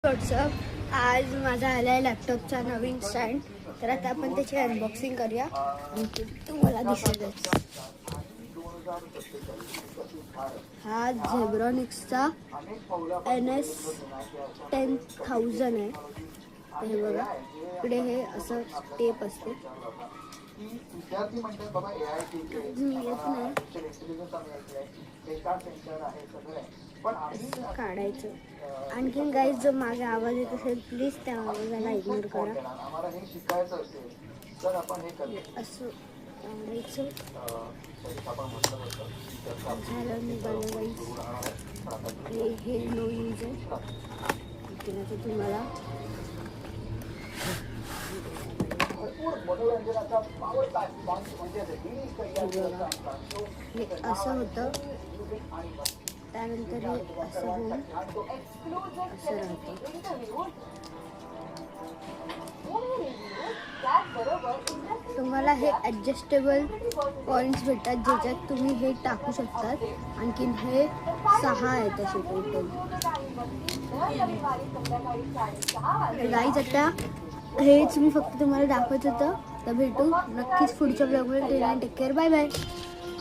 WhatsApp आज माझा आला आहे लॅपटॉपचा नवीन स्टँड. तर आता आपण त्याची अनबॉक्सिंग करूया आणि तुम्हाला दिसेलच. हा झेब्रॉनिक्सचा NS10000 आहे. हे बघा, इकडे हे असं टेप असते. असं काढायचं. आणखीन गाईज जो मागे आवाज येत असेल प्लीज त्या आवाजाला इग्नोर करा. असं काढायचं. झालं निघालं गाईज. हे नो यूज आहे. तुम्हाला हे असं होतं. त्यानंतर हे असं होऊन असं राहतं. तुम्हाला हे ॲडजस्टेबल पॉईंट्स भेटतात ज्याच्यात तुम्ही हे टाकू शकतात. आणखीन हे 6 आहेत असे टोटल. गाईज आता हेच मी फक्त तुम्हाला दाखवत होतं. तर भेटू नक्कीच पुढच्या ब्लॉगमध्ये. Take care. Bye bye.